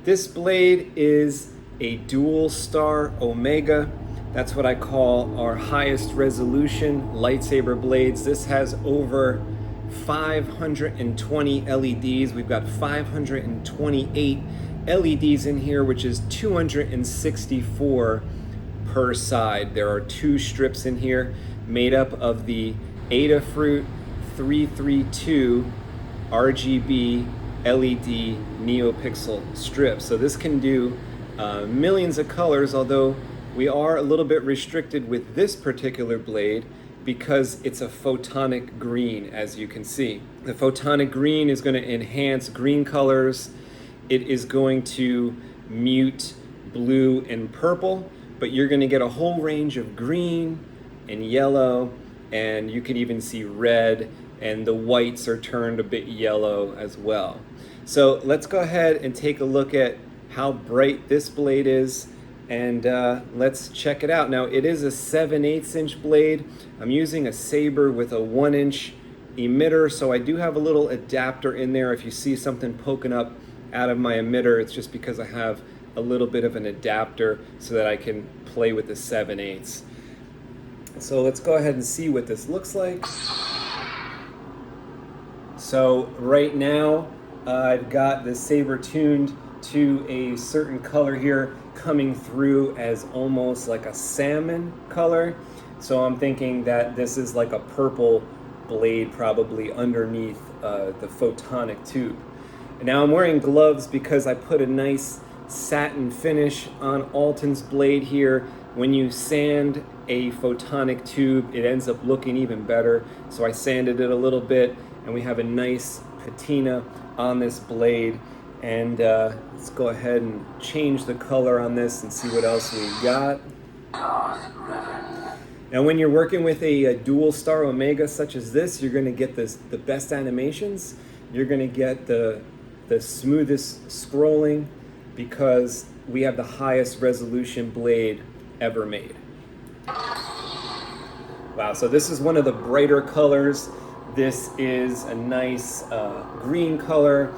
This blade is a Dual Star Omega. That's what I call our highest resolution lightsaber blades. This has over 520 LEDs. We've got 528 LEDs in here, which is 264 per side. There are 2 strips in here made up of the Adafruit 332 RGB LED NeoPixel strip. So this can do millions of colors, although we are a little bit restricted with this particular blade because it's a photonic green, as you can see. The photonic green is going to enhance green colors. It is going to mute blue and purple, but you're going to get a whole range of green and yellow, and you can even see red, and the whites are turned a bit yellow as well. So let's go ahead and take a look at how bright this blade is, and let's check it out. Now, it is a 7/8 inch blade. I'm using a saber with a 1 inch emitter, so I do have a little adapter in there. If you see something poking up out of my emitter, it's just because I have a little bit of an adapter so that I can play with the 7/8. So let's go ahead and see what this looks like. So right now, I've got the saber tuned to a certain color here, coming through as almost like a salmon color. So I'm thinking that this is like a purple blade probably underneath the Photonic Tube. And now I'm wearing gloves because I put a nice satin finish on Alton's blade here. When you sand a Photonic Tube, it ends up looking even better. So I sanded it a little bit, and we have a nice patina on this blade. And let's go ahead and change the color on this and see what else we got. Now, when you're working with a Dual Star Omega such as this, you're going to get the best animations. You're going to get the smoothest scrolling because we have the highest resolution blade ever made. Wow, so this is one of the brighter colors. This is a nice green color.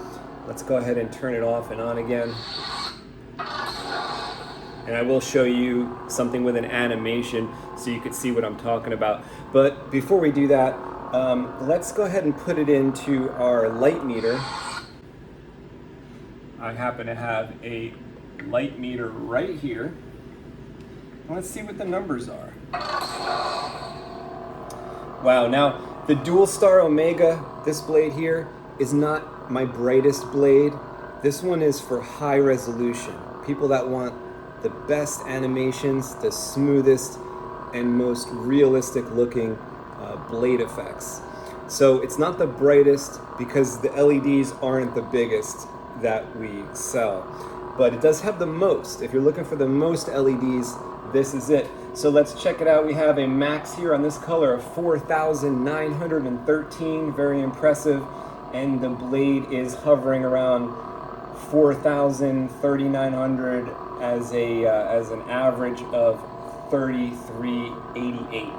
Let's go ahead and turn it off and on again. And I will show you something with an animation so you can see what I'm talking about. But before we do that, let's go ahead and put it into our light meter. I happen to have a light meter right here. Let's see what the numbers are. Wow, now the Dual Star Omega, this blade here, is not my brightest blade. This one is for high resolution. People that want the best animations, the smoothest and most realistic looking blade effects. So it's not the brightest because the LEDs aren't the biggest that we sell, but it does have the most. If you're looking for the most LEDs, this is it. So let's check it out. We have a max here on this color of 4,913, very impressive. And the blade is hovering around 4,000, 3,900 as an average of 3388.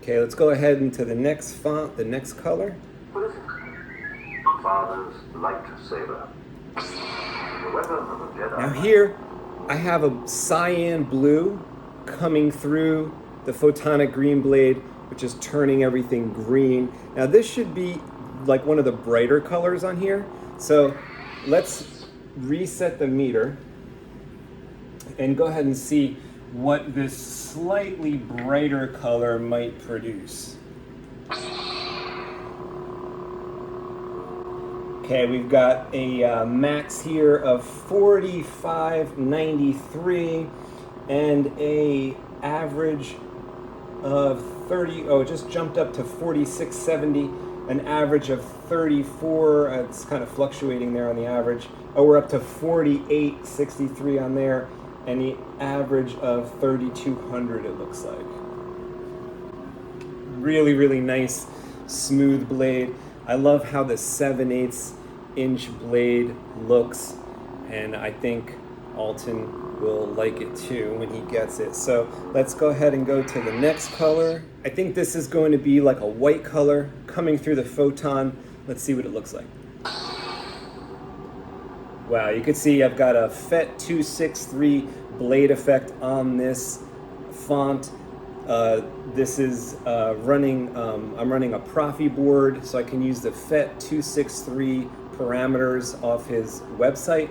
Okay, let's go ahead into the next font, the next color. What is it? Father's lightsaber. The weapon of a Jedi. Now here, I have a cyan blue coming through the Photonic green blade, which is turning everything green. Now this should be like one of the brighter colors on here. So let's reset the meter and go ahead and see what this slightly brighter color might produce. Okay, we've got a max here of 4593 and a average of 30, oh, it just jumped up to 4670, an average of 34, it's kind of fluctuating there on the average. Oh, we're up to 4863 on there, and the average of 3200 it looks like. Really, really nice, smooth blade. I love how the 7/8 inch blade looks, and I think Alton will like it too when he gets it. So let's go ahead and go to the next color. I think this is going to be like a white color coming through the Photon. Let's see what it looks like. Wow, you can see I've got a FET 263 blade effect on this font. This is I'm running a Profi board, so I can use the FET 263 parameters off his website,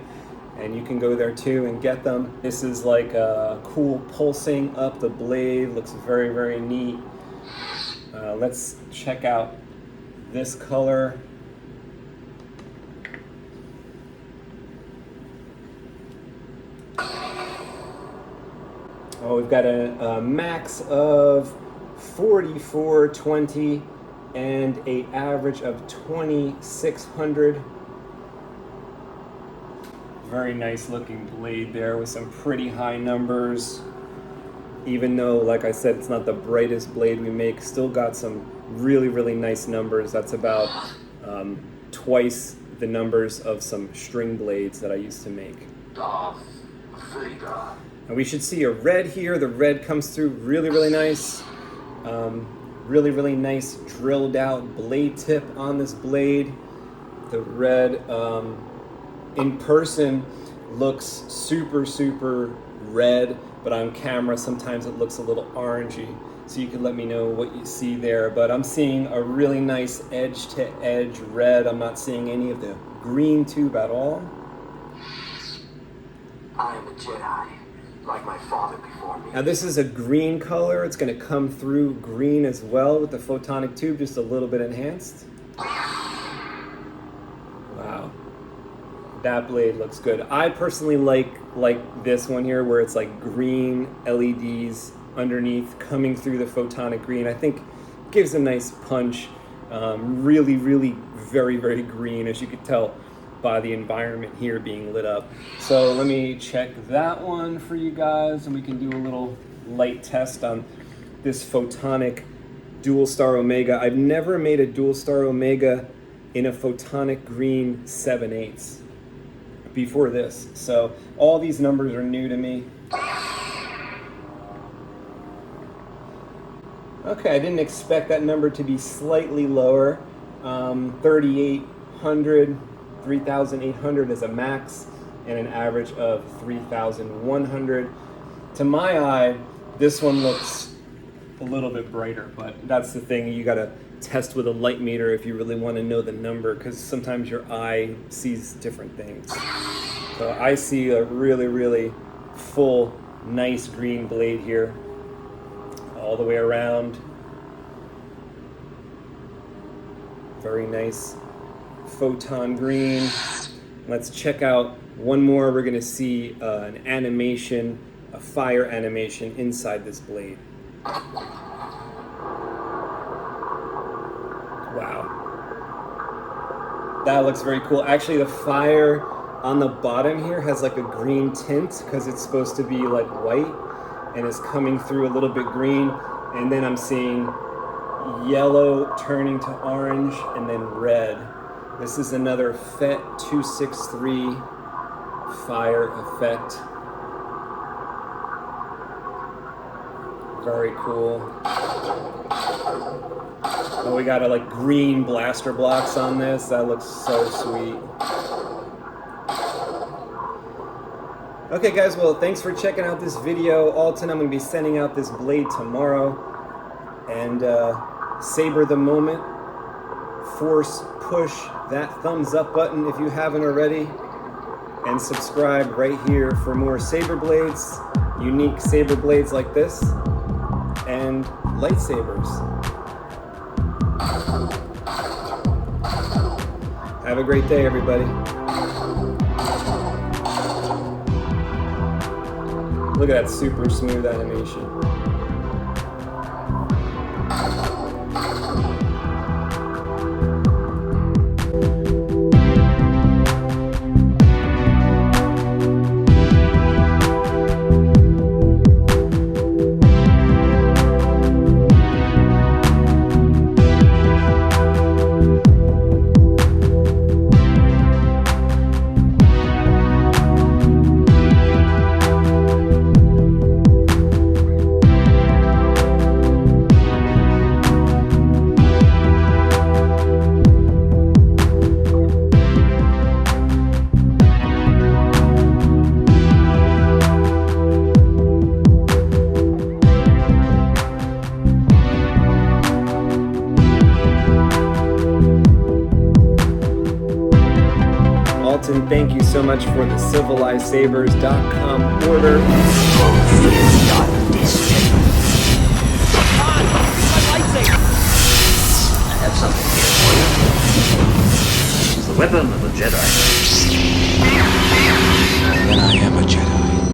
and you can go there too and get them. This is like a cool pulsing up the blade, looks very, very neat. Let's check out this color. Oh, we've got a max of 4420 and a average of 2600. Very nice looking blade there with some pretty high numbers. Even though, like I said, it's not the brightest blade we make, still got some really, really nice numbers. That's about twice the numbers of some string blades that I used to make. Darth Vader. And we should see a red here. The red comes through really, really nice. Really, really nice drilled out blade tip on this blade. The red in person looks super, super red, but on camera sometimes it looks a little orangey. So you can let me know what you see there. But I'm seeing a really nice edge to edge red. I'm not seeing any of the green tube at all. I am a Jedi, like my father before me. Now this is a green color. It's going to come through green as well with the photonic tube, just a little bit enhanced. Wow. That blade looks good. I personally like this one here where it's like green LEDs underneath coming through the photonic green. I think gives a nice punch. Really, really very, very green, as you could tell by the environment here being lit up. So let me check that one for you guys, and we can do a little light test on this photonic Dual Star Omega. I've never made a Dual Star Omega in a photonic green 7/8 before this. So all these numbers are new to me. Okay, I didn't expect that number to be slightly lower. 3,800, 3,800 is a max, and an average of 3,100. To my eye, this one looks a little bit brighter, but that's the thing. You gotta test with a light meter if you really want to know the number, because sometimes your eye sees different things. So I see a really, really full, nice green blade here, all the way around. Very nice photon green. Let's check out one more. We're gonna see an animation, a fire animation inside this blade. Wow. That looks very cool. Actually, the fire on the bottom here has like a green tint because it's supposed to be like white, and it's coming through a little bit green. And then I'm seeing yellow turning to orange and then red. This is another FET 263 fire effect. Very cool. Oh, we got like green blaster blocks on this. That looks so sweet. Okay guys, well thanks for checking out this video. Alton, I'm going to be sending out this blade tomorrow. And saber the moment. Force push that thumbs up button if you haven't already. And subscribe right here for more saber blades, unique saber blades like this, and lightsabers. Have a great day, everybody. Look at that super smooth animation. and thank you so much for the CivilizedSabers.com order. I have something here for you. This is the weapon of a Jedi. Then I am a Jedi.